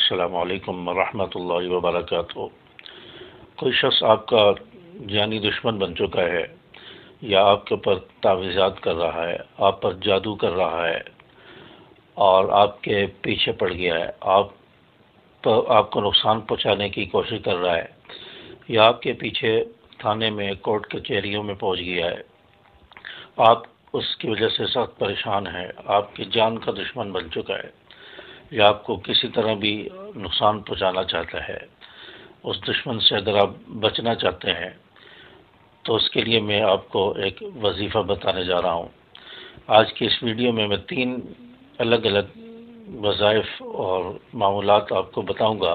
السلام علیکم ورحمۃ اللہ وبرکاتہ۔ کوئی شخص آپ کا جانی دشمن بن چکا ہے یا آپ کے اوپر تعویذات کر رہا ہے، آپ پر جادو کر رہا ہے اور آپ کے پیچھے پڑ گیا ہے، آپ کو نقصان پہنچانے کی کوشش کر رہا ہے یا آپ کے پیچھے تھانے میں کورٹ کچہریوں میں پہنچ گیا ہے، آپ اس کی وجہ سے سخت پریشان ہیں، آپ کی جان کا دشمن بن چکا ہے یا آپ کو کسی طرح بھی نقصان پہنچانا چاہتا ہے، اس دشمن سے اگر آپ بچنا چاہتے ہیں تو اس کے لیے میں آپ کو ایک وظیفہ بتانے جا رہا ہوں۔ آج کی اس ویڈیو میں 3 الگ الگ وظائف اور معمولات آپ کو بتاؤں گا،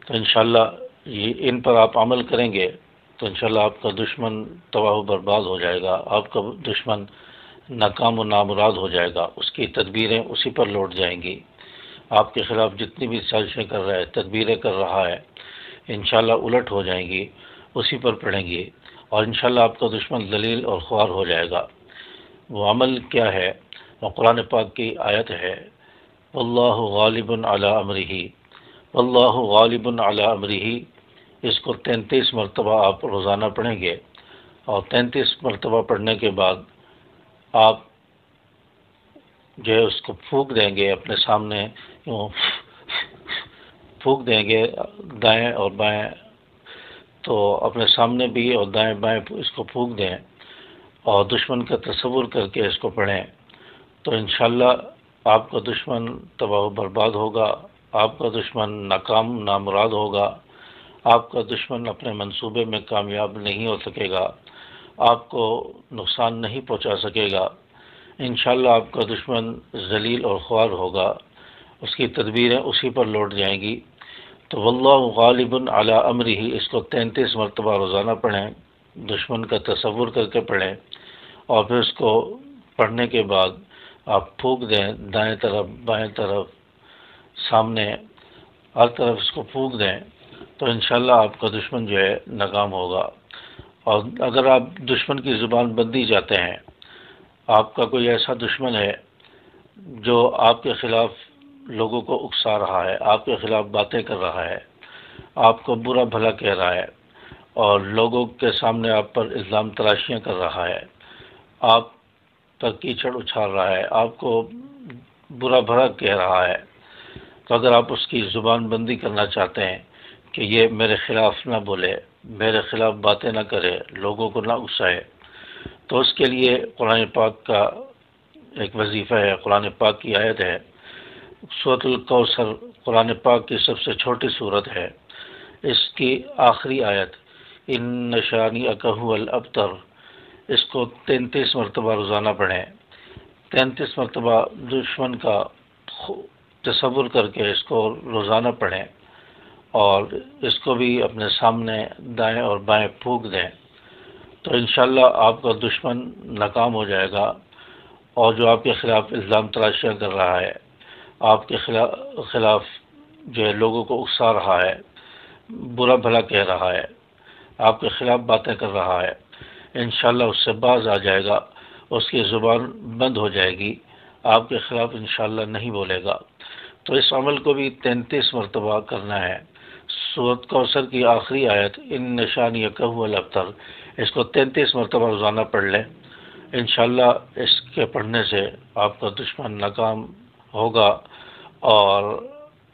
تو انشاءاللہ ان پر آپ عمل کریں گے تو انشاءاللہ آپ کا دشمن تباہ و برباد ہو جائے گا، آپ کا دشمن ناکام و نامراد ہو جائے گا، اس کی تدبیریں اسی پر لوٹ جائیں گی، آپ کے خلاف جتنی بھی سازشیں کر رہا ہے، تدبیریں کر رہا ہے، انشاءاللہ الٹ ہو جائیں گی، اسی پر پڑیں گی اور انشاءاللہ آپ کا دشمن ذلیل اور خوار ہو جائے گا۔ وہ عمل کیا ہے؟ وہ قرآن پاک کی آیت ہے، واللہ غالب علی امرہ، واللہ غالب علی امرہ۔ اس کو 33 مرتبہ آپ روزانہ پڑھیں گے اور 33 مرتبہ پڑھنے کے بعد آپ جو ہے اس کو پھونک دیں گے، اپنے سامنے پھونک دیں گے دائیں اور بائیں، تو اپنے سامنے بھی اور دائیں بائیں اس کو پھونک دیں اور دشمن کا تصور کر کے اس کو پڑھیں، تو انشاءاللہ آپ کا دشمن تباہ و برباد ہوگا، آپ کا دشمن ناکام نامراد ہوگا، آپ کا دشمن اپنے منصوبے میں کامیاب نہیں ہو سکے گا، آپ کو نقصان نہیں پہنچا سکے گا، انشاءاللہ آپ کا دشمن ذلیل اور خوار ہوگا، اس کی تدبیریں اسی پر لوٹ جائیں گی۔ تو واللہ غالب علی امرہ، اس کو 33 مرتبہ روزانہ پڑھیں، دشمن کا تصور کر کے پڑھیں اور پھر اس کو پڑھنے کے بعد آپ پھونک دیں، دائیں طرف بائیں طرف سامنے ہر طرف اس کو پھونک دیں، تو انشاءاللہ آپ کا دشمن جو ہے ناکام ہوگا۔ اور اگر آپ دشمن کی زبان بندی چاہتے ہیں، آپ کا کوئی ایسا دشمن ہے جو آپ کے خلاف لوگوں کو اکسا رہا ہے، آپ کے خلاف باتیں کر رہا ہے، آپ کو برا بھلا کہہ رہا ہے اور لوگوں کے سامنے آپ پر الزام تراشیاں کر رہا ہے، آپ پر کیچڑ اچھال رہا ہے، آپ کو برا بھلا کہہ رہا ہے، تو اگر آپ اس کی زبان بندی کرنا چاہتے ہیں کہ یہ میرے خلاف نہ بولے، میرے خلاف باتیں نہ کرے، لوگوں کو نہ اکسائے، تو اس کے لیے قرآن پاک کا ایک وظیفہ ہے، قرآن پاک کی آیت ہے، سورۃ الکوثر قرآن پاک کی سب سے چھوٹی سورت ہے، اس کی آخری آیت ان شانئک ھو الابتر، اس کو 33 مرتبہ روزانہ پڑھیں، 33 مرتبہ دشمن کا تصور کر کے اس کو روزانہ پڑھیں اور اس کو بھی اپنے سامنے دائیں اور بائیں پھونک دیں، تو انشاءاللہ آپ کا دشمن ناکام ہو جائے گا، اور جو آپ کے خلاف الزام تراشیاں کر رہا ہے، آپ کے خلاف جو ہے لوگوں کو اکسا رہا ہے، برا بھلا کہہ رہا ہے، آپ کے خلاف باتیں کر رہا ہے، انشاءاللہ اس سے باز آ جائے گا، اس کی زبان بند ہو جائے گی، آپ کے خلاف انشاءاللہ نہیں بولے گا۔ تو اس عمل کو بھی 33 مرتبہ کرنا ہے۔ سورۃ کوثر کی آخری آیت ان شانئک ھو الابتر، اس کو 33 مرتبہ روزانہ پڑھ لیں، انشاءاللہ اس کے پڑھنے سے آپ کا دشمن ناکام ہوگا اور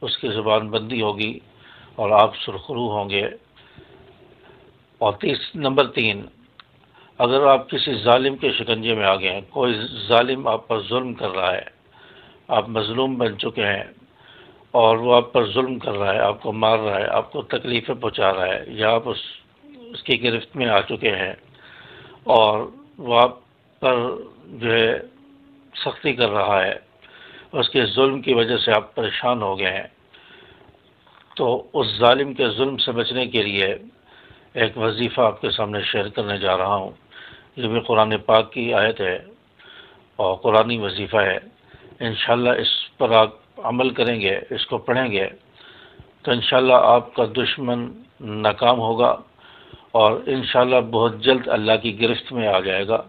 اس کی زبان بندی ہوگی اور آپ سرخرو ہوں گے۔ اور نمبر 3، اگر آپ کسی ظالم کے شکنجے میں آ گئے ہیں، کوئی ظالم آپ پر ظلم کر رہا ہے، آپ مظلوم بن چکے ہیں اور وہ آپ پر ظلم کر رہا ہے، آپ کو مار رہا ہے، آپ کو تکلیفیں پہنچا رہا ہے، یا آپ اس کی گرفت میں آ چکے ہیں اور وہ آپ پر جو ہے سختی کر رہا ہے، اس کے ظلم کی وجہ سے آپ پریشان ہو گئے ہیں، تو اس ظالم کے ظلم سے بچنے کے لیے ایک وظیفہ آپ کے سامنے شیئر کرنے جا رہا ہوں۔ یہ بھی قرآن پاک کی آیت ہے اور قرآنی وظیفہ ہے، انشاءاللہ اس پر آپ عمل کریں گے، اس کو پڑھیں گے تو انشاءاللہ آپ کا دشمن ناکام ہوگا اور انشاءاللہ بہت جلد اللہ کی گرفت میں آ جائے گا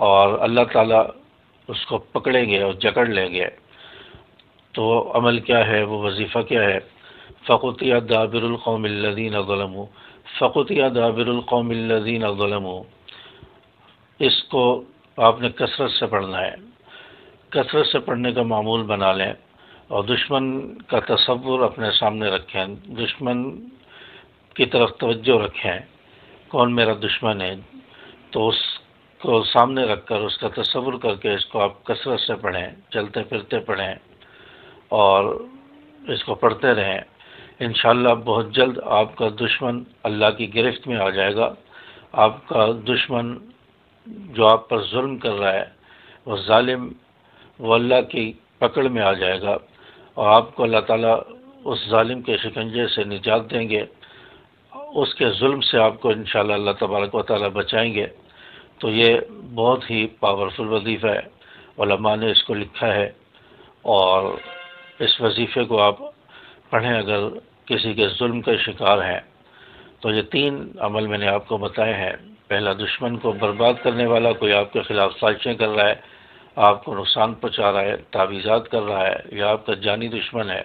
اور اللہ تعالیٰ اس کو پکڑیں گے اور جکڑ لیں گے۔ تو عمل کیا ہے، وہ وظیفہ کیا ہے؟ فقطع دابر القوم الذین ظلموا، فقطع دابر القوم الذین ظلموا، اس کو آپ نے کثرت سے پڑھنا ہے، کثرت سے پڑھنے کا معمول بنا لیں، اور دشمن کا تصور اپنے سامنے رکھیں، دشمن کی طرف توجہ رکھیں، کون میرا دشمن ہے، تو اس کو سامنے رکھ کر اس کا تصور کر کے اس کو آپ کثرت سے پڑھیں، چلتے پھرتے پڑھیں اور اس کو پڑھتے رہیں۔ انشاءاللہ بہت جلد آپ کا دشمن اللہ کی گرفت میں آ جائے گا، آپ کا دشمن جو آپ پر ظلم کر رہا ہے وہ ظالم وہ اللہ کی پکڑ میں آ جائے گا، اور آپ کو اللہ تعالیٰ اس ظالم کے شکنجے سے نجات دیں گے، اس کے ظلم سے آپ کو انشاءاللہ اللہ تبارک و تعالیٰ بچائیں گے۔ تو یہ بہت ہی پاورفل وظیفہ ہے، علماء نے اس کو لکھا ہے، اور اس وظیفے کو آپ پڑھیں اگر کسی کے ظلم کا شکار ہیں۔ تو یہ 3 عمل میں نے آپ کو بتائے ہیں۔ پہلا، دشمن کو برباد کرنے والا کوئی آپ کے خلاف سازشیں کر رہا ہے، آپ کو نقصان پہنچا رہا ہے، تعویذات کر رہا ہے، یا آپ کا جانی دشمن ہے،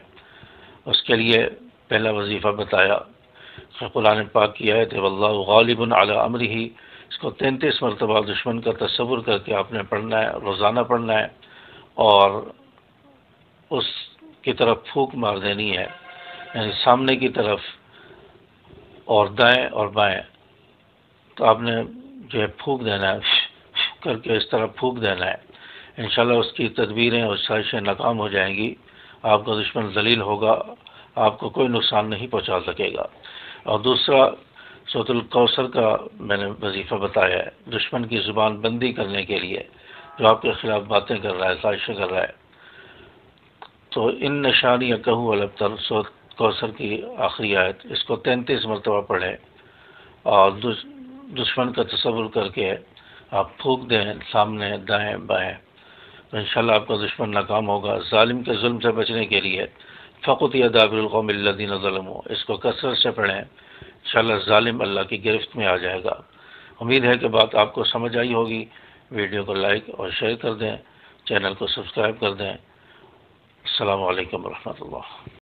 اس کے لیے پہلا وظیفہ بتایا۔ قرآن پاک کی آیت ہے واللہ غالب علی امرہ، اس کو 33 مرتبہ دشمن کا تصور کر کے آپ نے پڑھنا ہے، روزانہ پڑھنا ہے، اور اس کی طرف پھونک مار دینی ہے، یعنی سامنے کی طرف اور دائیں اور بائیں، تو آپ نے جو ہے پھونک دینا ہے، کر کے اس طرح پھونک دینا ہے۔ انشاءاللہ اس کی تدبیریں اور سازشیں ناکام ہو جائیں گی، آپ کا دشمن ذلیل ہوگا، آپ کو کوئی نقصان نہیں پہنچا سکے گا۔ اور دوسرا، سورۃ الکوثر کا میں نے وظیفہ بتایا ہے، دشمن کی زبان بندی کرنے کے لیے، جو آپ کے خلاف باتیں کر رہا ہے، سازشیں کر رہا ہے۔ تو ان نشانیاں کہوں البتر، سورۃ کوثر کی آخری آیت، اس کو 33 مرتبہ پڑھیں، اور دشمن کا تصور کر کے آپ پھونک دیں سامنے دائیں بائیں، تو انشاءاللہ آپ کا دشمن ناکام ہوگا۔ ظالم کے ظلم سے بچنے کے لیے فقطع دابر القوم الذین ظلموا، اس کو کثرت سے پڑھیں، انشاءاللہ ظالم اللہ کی گرفت میں آ جائے گا۔ امید ہے کہ بات آپ کو سمجھ آئی ہوگی۔ ویڈیو کو لائک اور شیئر کر دیں، چینل کو سبسکرائب کر دیں۔ السلام علیکم ورحمۃ اللہ۔